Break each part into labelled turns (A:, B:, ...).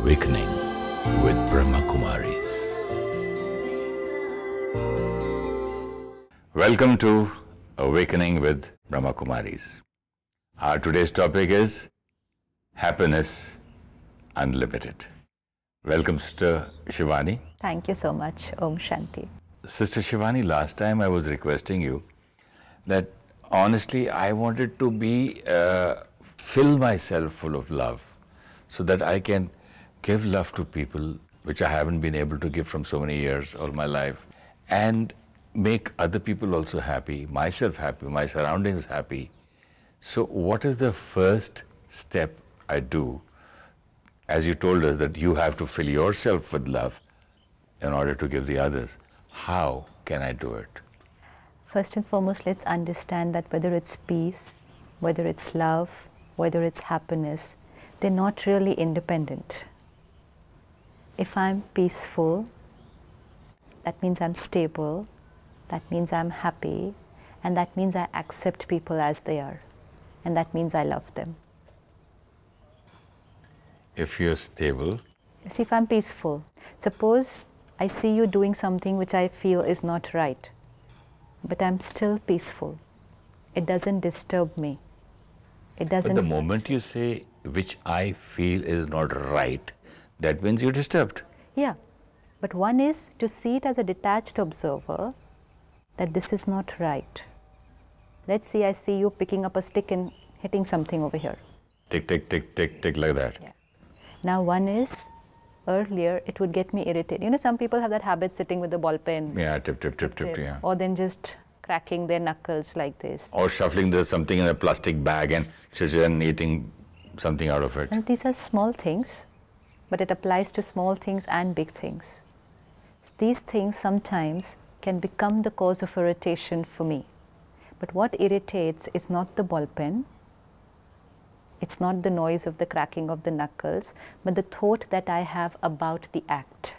A: Awakening with Brahma Kumaris. Welcome to Awakening with Brahma Kumaris. Our today's topic is Happiness Unlimited. Welcome, Sister Shivani.
B: Thank you so much. Om Shanti.
A: Sister Shivani, last time I was requesting you that honestly I wanted to be, fill myself full of love so that I can give love to people which I haven't been able to give from so many years, all my life, and make other people also happy, myself happy, my surroundings happy. So what is the first step I do? As you told us that you have to fill yourself with love in order to give the others. How can I do it?
B: First and foremost, let's understand that whether it's peace, whether it's love, whether it's happiness, they're not really independent. If I'm peaceful, that means I'm stable, that means I'm happy, and that means I accept people as they are, and that means I love them.
A: If you're stable?
B: See, if I'm peaceful, suppose I see you doing something which I feel is not right, but I'm still peaceful. It doesn't disturb me. It doesn't.
A: But the moment you say, which I feel is not right, that means you're disturbed.
B: Yeah, but one is to see it as a detached observer, that this is not right. Let's see, I see you picking up a stick and hitting something over here.
A: Tick, tick, tick, tick, tick, like that.
B: Yeah. Now one is, earlier it would get me irritated. You know, some people have that habit sitting with the ball pen.
A: Yeah, tip, tip, tip, tip, yeah.
B: Or then just cracking their knuckles like this.
A: Or shuffling something in a plastic bag and sitting and eating something out of it.
B: And these are small things, but it applies to small things and big things. These things sometimes can become the cause of irritation for me. But what irritates is not the ball pen, it's not the noise of the cracking of the knuckles, but the thought that I have about the act.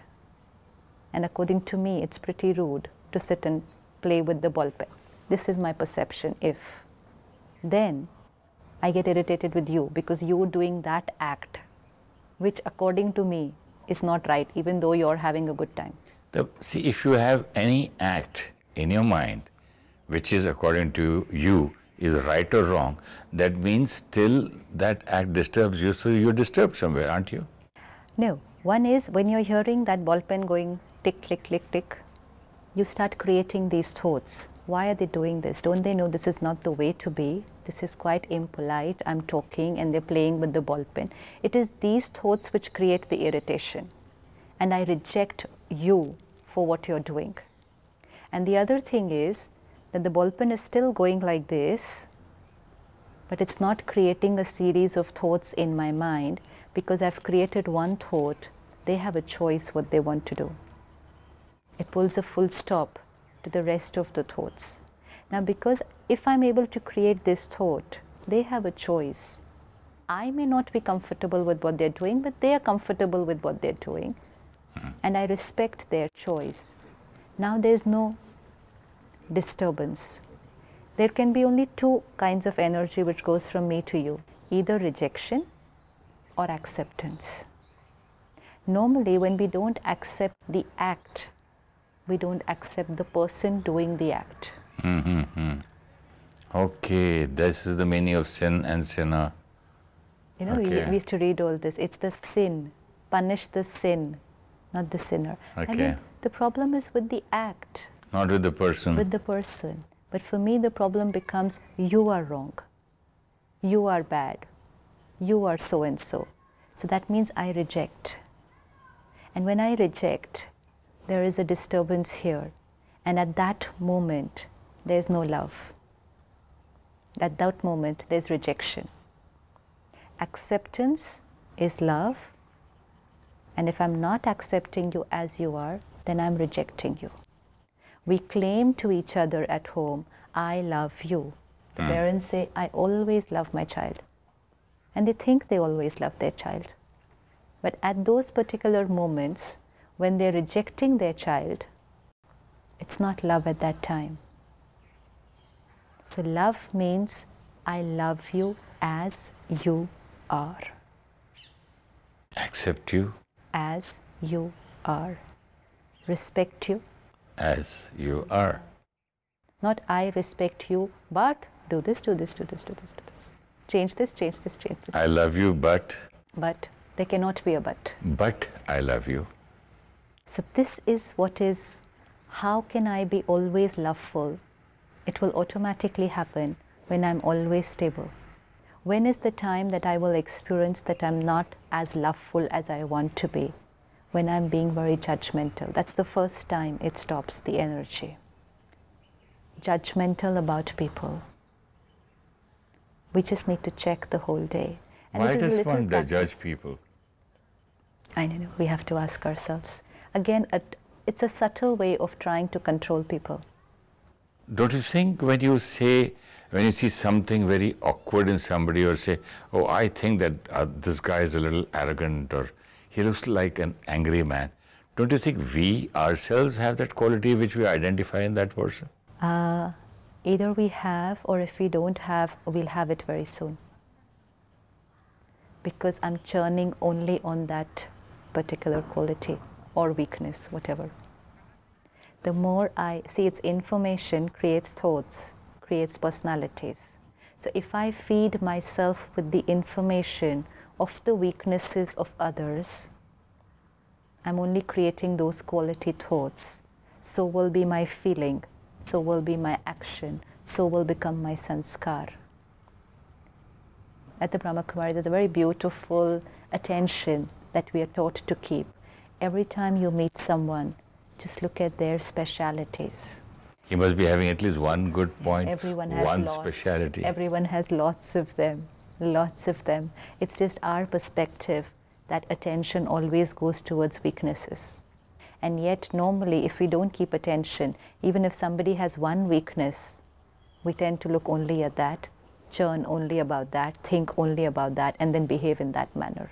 B: And according to me, it's pretty rude to sit and play with the ball pen. This is my perception. If then I get irritated with you because you're doing that act, which according to me is not right, even though you're having a good time.
A: See, if you have any act in your mind, which is according to you, is right or wrong, that means still that act disturbs you, so you're disturbed somewhere, aren't you?
B: No. One is when you're hearing that ball pen going tick, click, click, tick, you start creating these thoughts. Why are they doing this? Don't they know this is not the way to be? This is quite impolite. I'm talking and they're playing with the ball pen. It is these thoughts which create the irritation. And I reject you for what you're doing. And the other thing is that the ball pen is still going like this, but it's not creating a series of thoughts in my mind because I've created one thought. They have a choice what they want to do. It pulls a full stop to the rest of the thoughts. Now, because if I'm able to create this thought, they have a choice. I may not be comfortable with what they're doing, but they are comfortable with what they're doing. And I respect their choice. Now there's no disturbance. There can be only two kinds of energy which goes from me to you, either rejection or acceptance. Normally, when we don't accept the act, we don't accept the person doing the act.
A: Okay, this is the meaning of sin and sinner.
B: You know,
A: okay.
B: we used to read all this. It's the sin. Punish the sin, not the sinner.
A: Okay.
B: I mean, the problem is with the act.
A: Not with the person.
B: With the person. But for me, the problem becomes you are wrong. You are bad. You are so and so. So that means I reject. And when I reject, there is a disturbance here. And at that moment, there's no love. At that moment, there's rejection. Acceptance is love. And if I'm not accepting you as you are, then I'm rejecting you. We claim to each other at home, I love you. The parents say, I always love my child. And they think they always love their child. But at those particular moments, when they're rejecting their child, it's not love at that time. So love means I love you as you are.
A: Accept you
B: as you are. Respect you
A: as you are.
B: Not I respect you, but do this, do this, do this, do this, do this. Change this, change this, change this.
A: I love you, but.
B: But there cannot be a but.
A: But I love you.
B: So this is what is, how can I be always loveful? It will automatically happen when I'm always stable. When is the time that I will experience that I'm not as loveful as I want to be? When I'm being very judgmental. That's the first time it stops the energy. Judgmental about people. We just need to check the whole day. And
A: why does one judge people?
B: I don't know, we have to ask ourselves. Again, it's a subtle way of trying to control people.
A: Don't you think when you see something very awkward in somebody, or say, oh, I think that this guy is a little arrogant, or he looks like an angry man, don't you think we ourselves have that quality which we identify in that person?
B: Either we have, or if we don't have, we'll have it very soon. Because I'm churning only on that particular quality or weakness, whatever. The more I see, it's information creates thoughts, creates personalities. So if I feed myself with the information of the weaknesses of others, I'm only creating those quality thoughts. So will be my feeling, so will be my action, so will become my sanskar. At the Brahma Kumari, there's a very beautiful attention that we are taught to keep. Every time you meet someone, just look at their specialities.
A: He must be having at least one good point,
B: Everyone has
A: one
B: lots.
A: speciality.
B: Everyone has lots of them, lots of them. It's just our perspective that attention always goes towards weaknesses. And yet normally if we don't keep attention, even if somebody has one weakness, we tend to look only at that, churn only about that, think only about that, and then behave in that manner.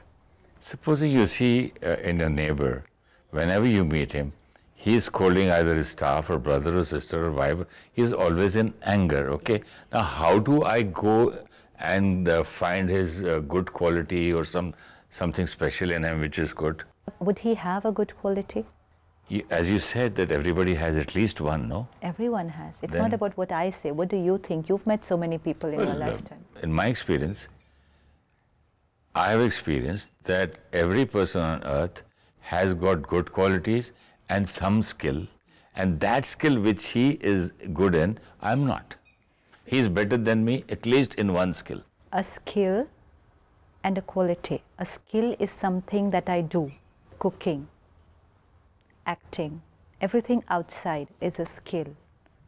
A: Supposing you see in your neighbor, whenever you meet him, he is scolding either his staff or brother or sister or wife. He is always in anger, okay? Now how do I go and find his good quality or something special in him which is good?
B: Would he have a good quality?
A: As you said that everybody has at least one, no?
B: Everyone has. It's
A: Then,
B: not about what I say. What do you think? You've met so many people in your lifetime.
A: In my experience, I have experienced that every person on earth has got good qualities and some skill, and that skill which he is good in, I'm not. He is better than me, at least in one skill.
B: A skill and a quality. A skill is something that I do. Cooking, acting, everything outside is a skill.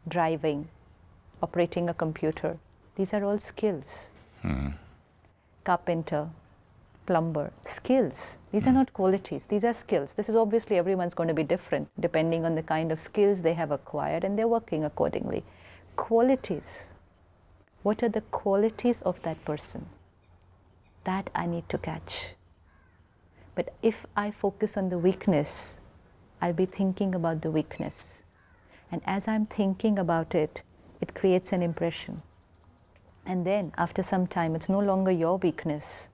B: Driving, operating a computer, these are all skills. Carpenter, plumber, skills. These are not qualities, these are skills. This is obviously everyone's going to be different depending on the kind of skills they have acquired, and they're working accordingly. Qualities. What are the qualities of that person? That I need to catch. But if I focus on the weakness, I'll be thinking about the weakness. And as I'm thinking about it, it creates an impression. And then after some time, it's no longer your weakness.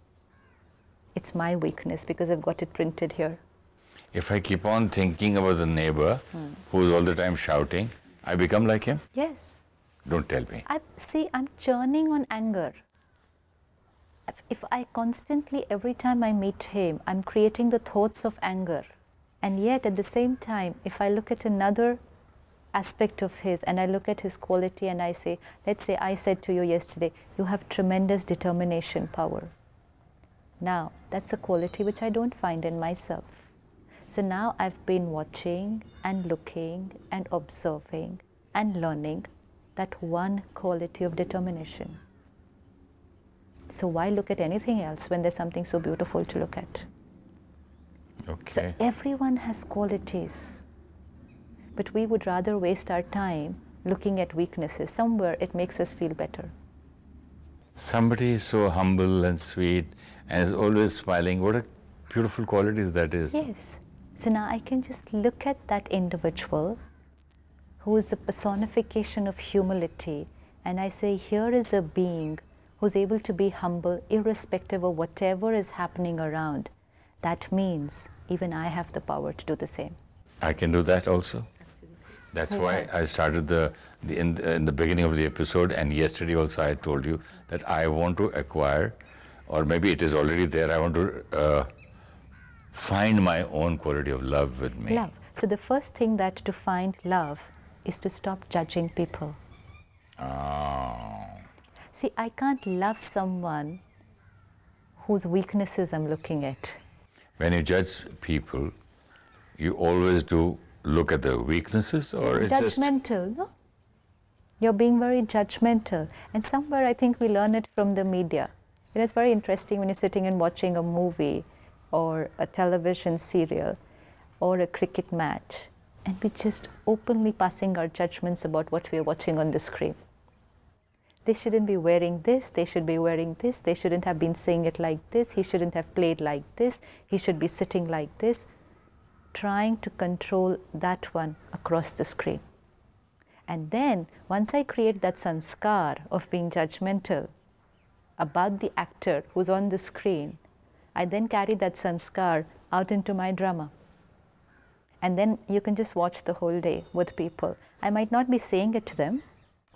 B: It's my weakness because I've got it printed here.
A: If I keep on thinking about the neighbor who's all the time shouting, I become like him?
B: Yes.
A: Don't tell me.
B: I'm churning on anger. If I constantly, every time I meet him, I'm creating the thoughts of anger. And yet at the same time, if I look at another aspect of his and I look at his quality and I say, let's say I said to you yesterday, you have tremendous determination power. Now, that's a quality which I don't find in myself. So now I've been watching and looking and observing and learning that one quality of determination. So why look at anything else when there's something so beautiful to look at?
A: Okay.
B: So everyone has qualities, but we would rather waste our time looking at weaknesses. Somewhere it makes us feel better.
A: Somebody is so humble and sweet and is always smiling. What a beautiful qualities that is.
B: Yes. So now I can just look at that individual who is the personification of humility, and I say, here is a being who's able to be humble irrespective of whatever is happening around. that means even I have the power to do the same.
A: I can do that also. That's why I started in the beginning of the episode, and yesterday also I told you that I want to acquire, or maybe it is already there, I want to find my own quality of love with me.
B: Love. So the first thing that to find love is to stop judging people.
A: Oh.
B: See, I can't love someone whose weaknesses I'm looking at.
A: When you judge people, you always do look at the weaknesses, or it's
B: judgmental, no? You're being very judgmental. And somewhere I think we learn it from the media. It is very interesting when you're sitting and watching a movie or a television serial or a cricket match, and we just openly passing our judgments about what we are watching on the screen. They shouldn't be wearing this, they should be wearing this, they shouldn't have been saying it like this, he shouldn't have played like this, he should be sitting like this. Trying to control that one across the screen. And then once I create that sanskar of being judgmental about the actor who's on the screen, I then carry that sanskar out into my drama. And then you can just watch the whole day with people. I might not be saying it to them,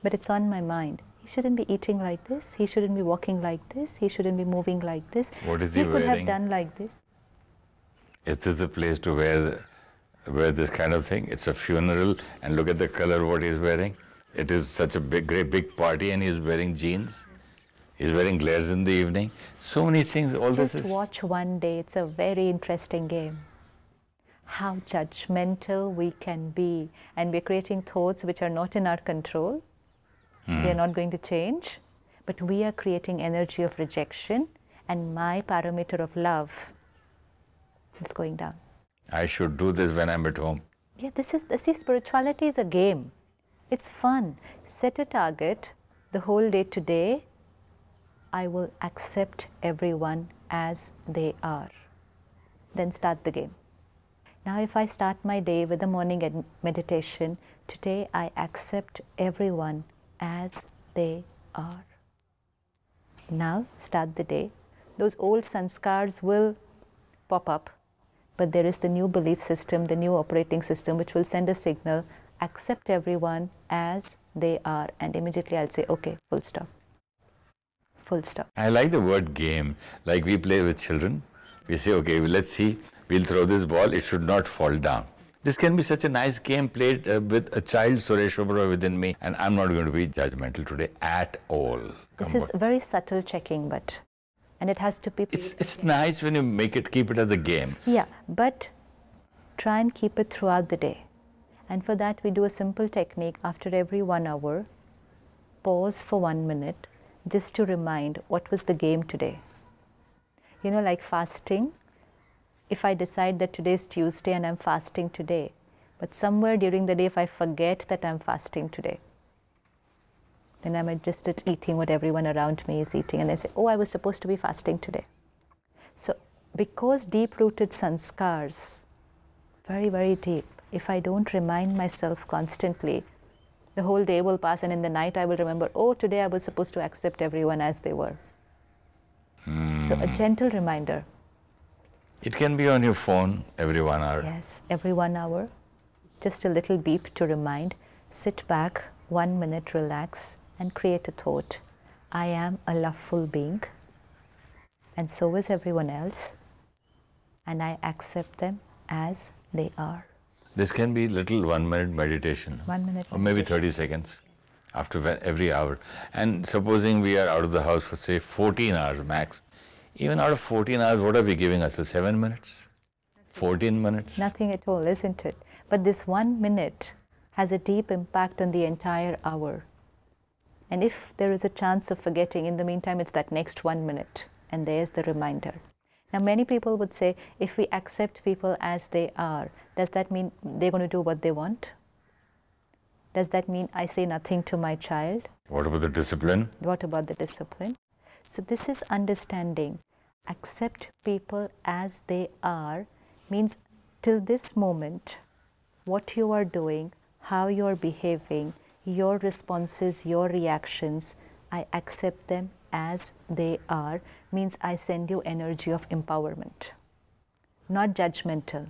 B: but it's on my mind. He shouldn't be eating like this, he shouldn't be walking like this, he shouldn't be moving like this.
A: What is he
B: could
A: wearing?
B: have done like this.
A: Is this a place to wear this kind of thing? It's a funeral, and look at the color what he's wearing. It is such a great big party, and he's wearing jeans. He's wearing glares in the evening. So many things. All this
B: Just
A: is.
B: watch one day. It's a very interesting game. How judgmental we can be, and we're creating thoughts which are not in our control. They're not going to change, but we are creating energy of rejection, and my parameter of love is going down.
A: I should do this when I'm at home.
B: Yeah, this is spirituality is a game. It's fun. Set a target the whole day today. I will accept everyone as they are. Then start the game. Now if I start my day with the morning meditation, today I accept everyone as they are. Now start the day. Those old sanskars will pop up, but there is the new belief system, the new operating system, which will send a signal, accept everyone as they are, and immediately I'll say, okay, full stop. Full stop.
A: I like the word game. Like we play with children. We say, okay, let's see, we'll throw this ball, it should not fall down. This can be such a nice game played with a child, Suresh Oberoi, within me, and I'm not going to be judgmental today at all.
B: This is very subtle checking, but, and it has to be...
A: It's nice when you keep it as a game.
B: Yeah, but try and keep it throughout the day. And for that we do a simple technique. After every 1 hour, pause for 1 minute, just to remind what was the game today. You know, like fasting. If I decide that today is Tuesday and I'm fasting today, but somewhere during the day if I forget that I'm fasting today, then I'm just eating what everyone around me is eating, and I say, oh, I was supposed to be fasting today. So because deep-rooted sanskars, very, very deep, if I don't remind myself constantly, the whole day will pass, and in the night I will remember, oh, today I was supposed to accept everyone as they were. So a gentle reminder.
A: It can be on your phone every 1 hour.
B: Yes, every 1 hour. Just a little beep to remind. Sit back, 1 minute, relax, and create a thought. I am a loveful being, and so is everyone else, and I accept them as they are.
A: This can be little 1 minute meditation.
B: 1 minute
A: or maybe 30 seconds after every hour. And supposing we are out of the house for say 14 hours max, even out of 14 hours, what are we giving ourselves? 7 minutes? 14 minutes?
B: Nothing at all, isn't it? But this 1 minute has a deep impact on the entire hour. And if there is a chance of forgetting, in the meantime, it's that next 1 minute, and there's the reminder. Now, many people would say, if we accept people as they are, does that mean they're going to do what they want? Does that mean I say nothing to my child?
A: What about the discipline?
B: What about the discipline? So this is understanding. Accept people as they are means till this moment, what you are doing, how you are behaving, your responses, your reactions, I accept them as they are, means I send you energy of empowerment. not judgmental.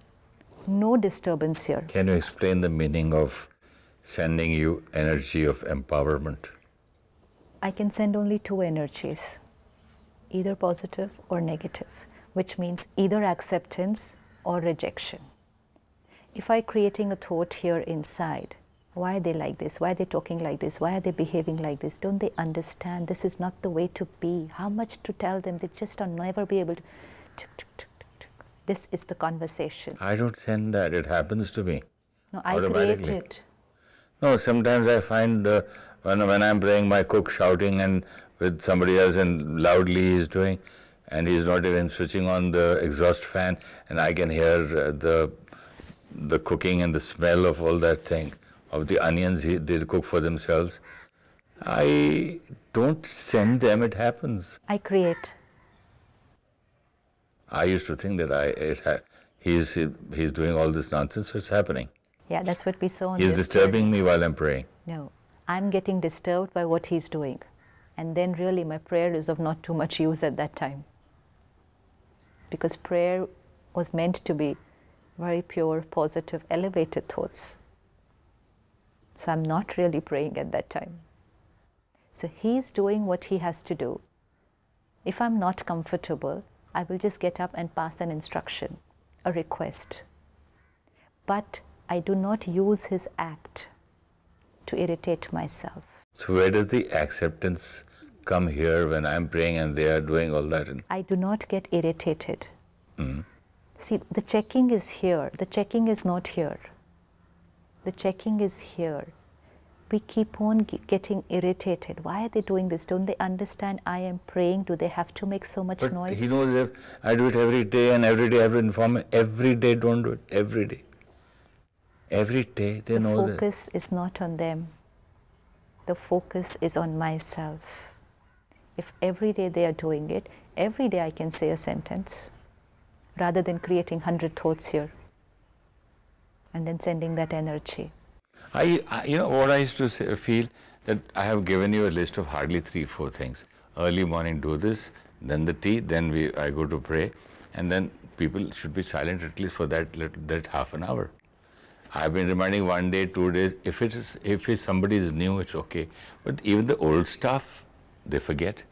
B: No disturbance here.
A: Can you explain the meaning of sending you energy of empowerment?
B: I can send only two energies, either positive or negative, which means either acceptance or rejection. If I'm creating a thought here inside, why are they like this? Why are they talking like this? Why are they behaving like this? Don't they understand this is not the way to be? How much to tell them? They just will never be able to. This is the conversation.
A: I don't send that. It happens to me.
B: No, I create it.
A: No, sometimes I find when I'm praying, my cook shouting and with somebody else and loudly he's doing, and he's not even switching on the exhaust fan, and I can hear the cooking and the smell of all that thing, of the onions they cook for themselves. I don't send them, it happens.
B: I create.
A: I used to think that he's doing all this nonsense, so it's happening.
B: Yeah, that's what we saw on
A: He's
B: this
A: disturbing
B: journey.
A: me while I'm praying.
B: No, I'm getting disturbed by what he's doing. And then really my prayer is of not too much use at that time. Because prayer was meant to be very pure, positive, elevated thoughts. So I'm not really praying at that time. So he's doing what he has to do. If I'm not comfortable, I will just get up and pass an instruction, a request. But I do not use his act to irritate myself.
A: So where does the acceptance come here when I'm praying and they are doing all that?
B: I do not get irritated. See, the checking is here. The checking is not here. The checking is here. We keep on getting irritated. Why are they doing this? Don't they understand I am praying? Do they have to make so much noise?
A: But he knows if I do it every day, and every day I have to inform him. Every day, don't do it. Every day. Every day they know that.
B: The focus is not on them. The focus is on myself. If every day they are doing it, every day I can say a sentence rather than creating 100 thoughts here and then sending that energy.
A: You know what I used to feel, that I have given you a list of hardly 3-4 things. Early morning do this, then the tea, then I go to pray, and then people should be silent at least for that half an hour. I've been reminding 1 day, 2 days. If somebody is new, it's okay. But even the old stuff, they forget.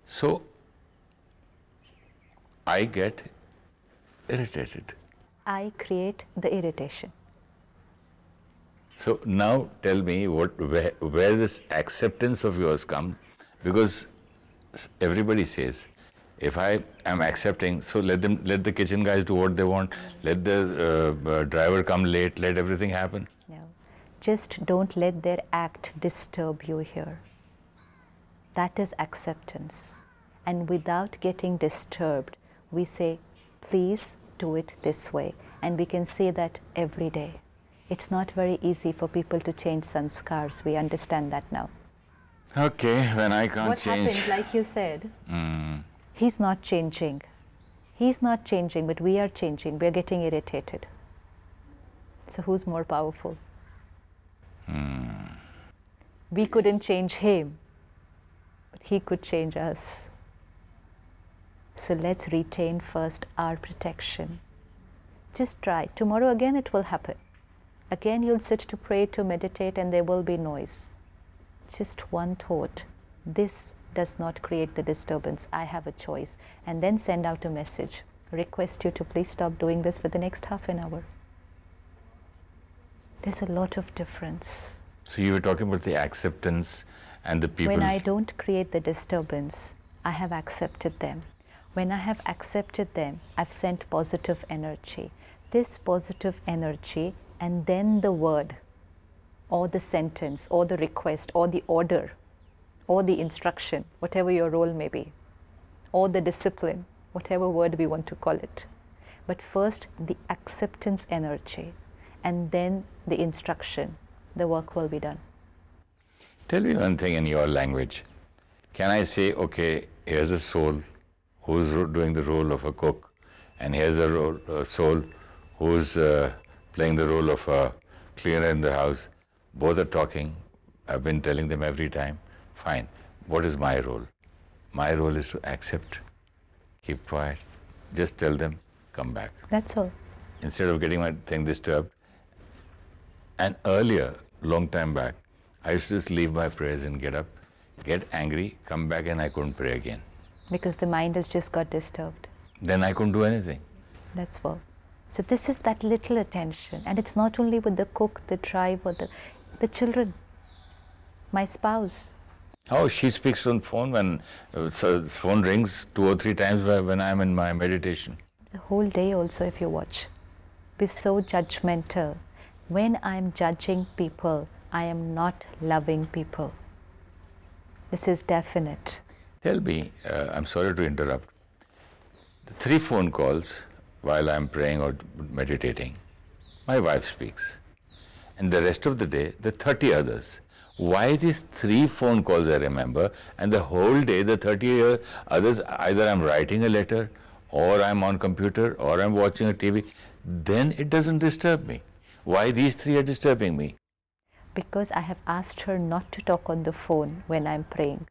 A: So I get irritated.
B: I create the irritation.
A: So now tell me where this acceptance of yours comes, because everybody says, if I am accepting, so let the kitchen guys do what they want, let the driver come late, let everything happen.
B: No, just don't let their act disturb you here. That is acceptance. And without getting disturbed, we say, please do it this way. And we can say that every day. It's not very easy for people to change sanskars. We understand that now.
A: Okay, when I can't change.
B: What happens, like you said, he's not changing. He's not changing, but we are changing. We are getting irritated. So who's more powerful? We couldn't change him, but he could change us. So let's retain first our protection. Just try. Tomorrow again it will happen. Again you'll sit to pray, to meditate, and there will be noise. Just one thought. This does not create the disturbance. I have a choice. And then send out a message. Request you to please stop doing this for the next half an hour. There's a lot of difference.
A: So you were talking about the acceptance and the people.
B: When I don't create the disturbance, I have accepted them. When I have accepted them, I've sent positive energy. This positive energy and then the word or the sentence or the request or the order or the instruction, whatever your role may be, or the discipline, whatever word we want to call it. But first the acceptance energy and then the instruction, the work will be done.
A: Tell me one thing in your language. Can I say, okay, here's a soul who's doing the role of a cook, and here's a soul who's playing the role of a cleaner in the house. Both are talking. I've been telling them every time. Fine. What is my role? My role is to accept, keep quiet, just tell them, come back.
B: That's all.
A: Instead of getting my thing disturbed. And earlier, long time back, I used to just leave my prayers and get up, get angry, come back, and I couldn't pray again.
B: Because the mind has just got disturbed.
A: Then I couldn't do anything.
B: That's all. So this is that little attention. And it's not only with the cook, the tribe, or the children. My spouse.
A: Oh, she speaks on phone when phone rings 2 or 3 times when I'm in my meditation.
B: The whole day also, if you watch. Be so judgmental. When I'm judging people, I am not loving people. This is definite.
A: Tell me, I'm sorry to interrupt. The 3 phone calls while I'm praying or meditating, my wife speaks. And the rest of the day, the 30 others. Why these 3 phone calls I remember, and the whole day, the 30 others, either I'm writing a letter, or I'm on computer, or I'm watching a TV, then it doesn't disturb me. Why these 3 are disturbing me?
B: Because I have asked her not to talk on the phone when I'm praying.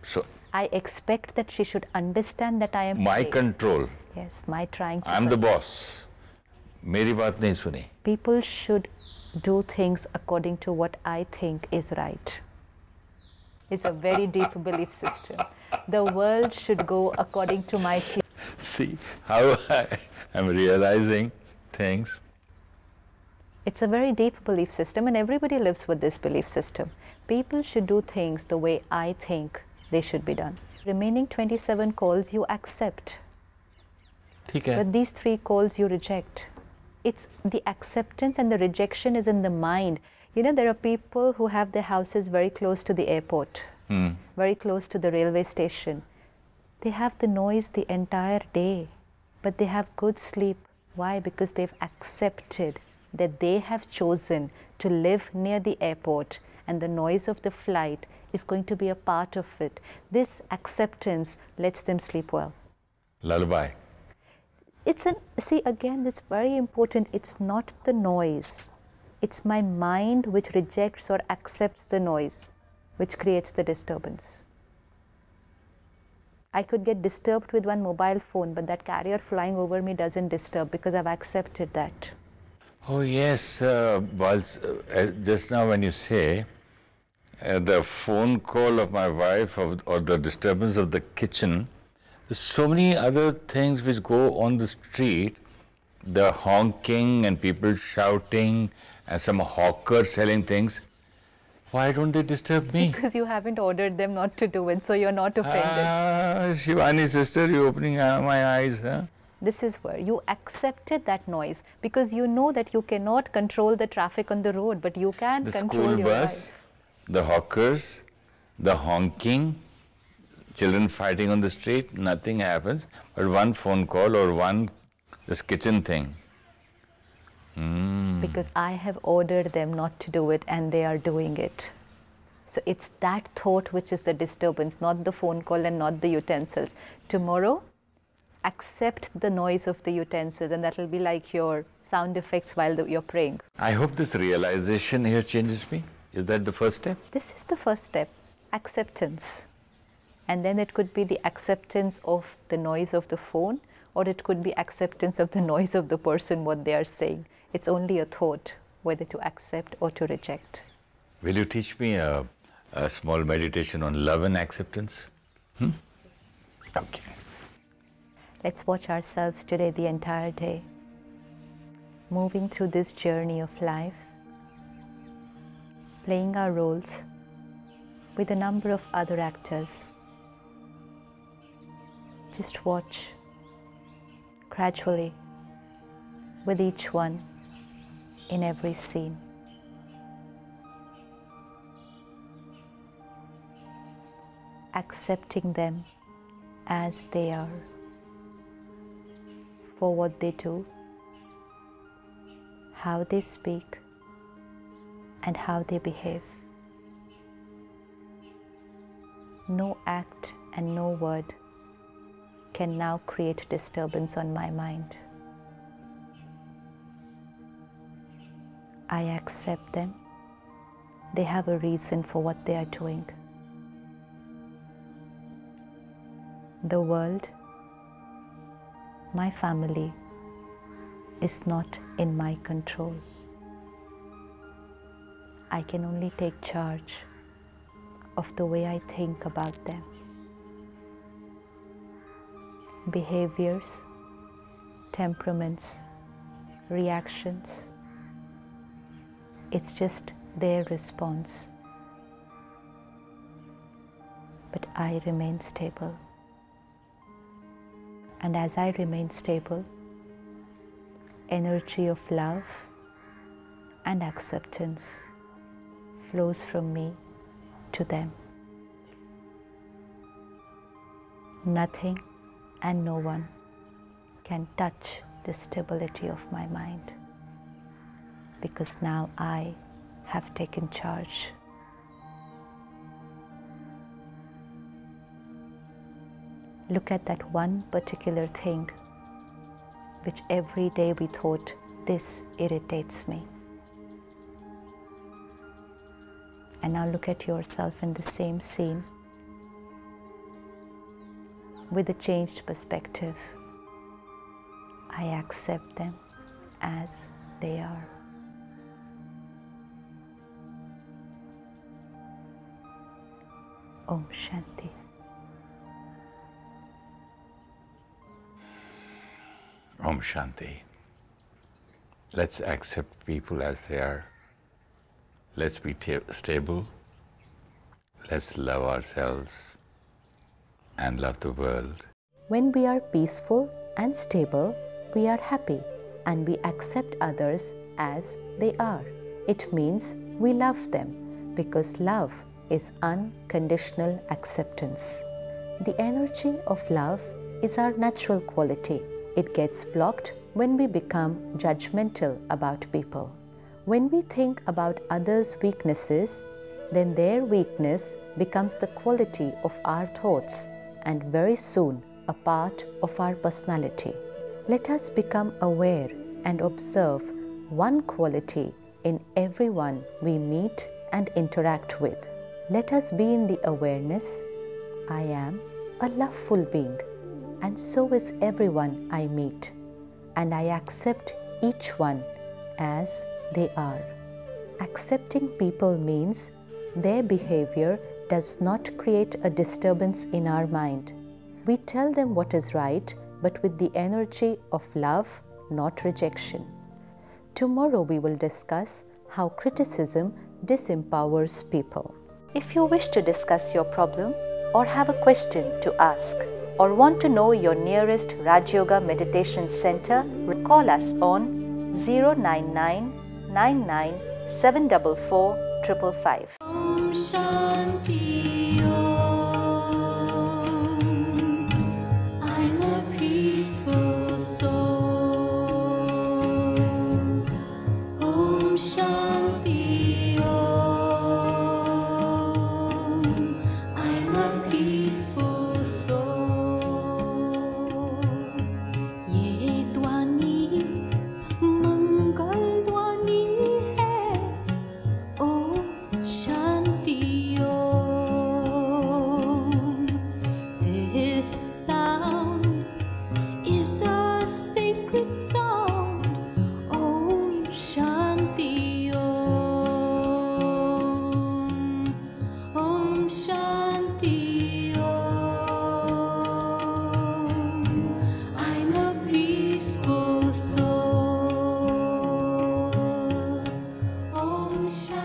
A: So
B: I expect that she should understand that I am
A: my
B: praying.
A: control.
B: Yes, my trying to.
A: I'm the boss. Meri baat nahi suni.
B: People should do things according to what I think is right. It's a very deep belief system. The world should go according to my teaching.
A: See how I'm realizing things.
B: It's a very deep belief system, and everybody lives with this belief system. People should do things the way I think they should be done. Remaining 27 calls you accept.
A: ठीक है.
B: But these 3 calls you reject. It's the acceptance and the rejection is in the mind. You know, there are people who have their houses very close to the airport, very close to the railway station. They have the noise the entire day, but they have good sleep. Why? Because they've accepted that they have chosen to live near the airport, and the noise of the flight is going to be a part of it. This acceptance lets them sleep well.
A: Lullaby.
B: See, again, it's very important. It's not the noise. It's my mind which rejects or accepts the noise, which creates the disturbance. I could get disturbed with one mobile phone, but that carrier flying over me doesn't disturb because I've accepted that.
A: Oh yes, just now when you say the phone call of my wife or the disturbance of the kitchen, there's so many other things which go on the street, the honking and people shouting and some hawker selling things. Why don't they disturb me?
B: Because you haven't ordered them not to do it, so you're not offended.
A: Shivani sister, you're opening my eyes, huh?
B: This is where you accepted that noise because you know that you cannot control the traffic on the road, but you can control your life.
A: The school bus, the hawkers, the honking, children fighting on the street, nothing happens, but one phone call or this kitchen thing.
B: Because I have ordered them not to do it and they are doing it. So it's that thought which is the disturbance, not the phone call and not the utensils. Tomorrow, accept the noise of the utensils, and that will be like your sound effects while you're praying.
A: I hope this realization here changes me. Is that the first step?
B: This is the first step, acceptance. And then it could be the acceptance of the noise of the phone, or it could be acceptance of the noise of the person, what they are saying. It's only a thought, whether to accept or to reject.
A: Will you teach me a small meditation on love and acceptance? Okay.
B: Let's watch ourselves today the entire day, moving through this journey of life, playing our roles with a number of other actors. Just watch gradually with each one in every scene. Accepting them as they are, for what they do, how they speak, and how they behave. No act and no word can now create disturbance on my mind. I accept them. They have a reason for what they are doing. The world, my family, is not in my control. I can only take charge of the way I think about them. Behaviors, temperaments, reactions, it's just their response. But I remain stable. And as I remain stable, energy of love and acceptance flows from me to them. Nothing and no one can touch the stability of my mind, because now I have taken charge. Look at that one particular thing which every day we thought, this irritates me. And now look at yourself in the same scene with a changed perspective. I accept them as they are. Om Shanti.
A: Om Shanti. Let's accept people as they are. Let's be stable. Let's love ourselves and love the world.
B: When we are peaceful and stable, we are happy and we accept others as they are. It means we love them, because love is unconditional acceptance. The energy of love is our natural quality. It gets blocked when we become judgmental about people. When we think about others' weaknesses, then their weakness becomes the quality of our thoughts and very soon a part of our personality. Let us become aware and observe one quality in everyone we meet and interact with. Let us be in the awareness, I am a loveful being, and so is everyone I meet, and I accept each one as they are. Accepting people means their behavior does not create a disturbance in our mind. We tell them what is right, but with the energy of love, not rejection. Tomorrow we will discuss how criticism disempowers people. If you wish to discuss your problem or have a question to ask or want to know your nearest Rajyoga Meditation Center, call us on 099 99 744 555.
C: Om Shanti Om. I'm a peaceful soul. Om Shanti Om. I'm a peaceful soul. Ye Dwani Mangal Dwani hai. Om Shanti Om. This sound is a sacred sound. Om Shanti Om. Om Shanti Om. I'm a peaceful soul. Om Shanti.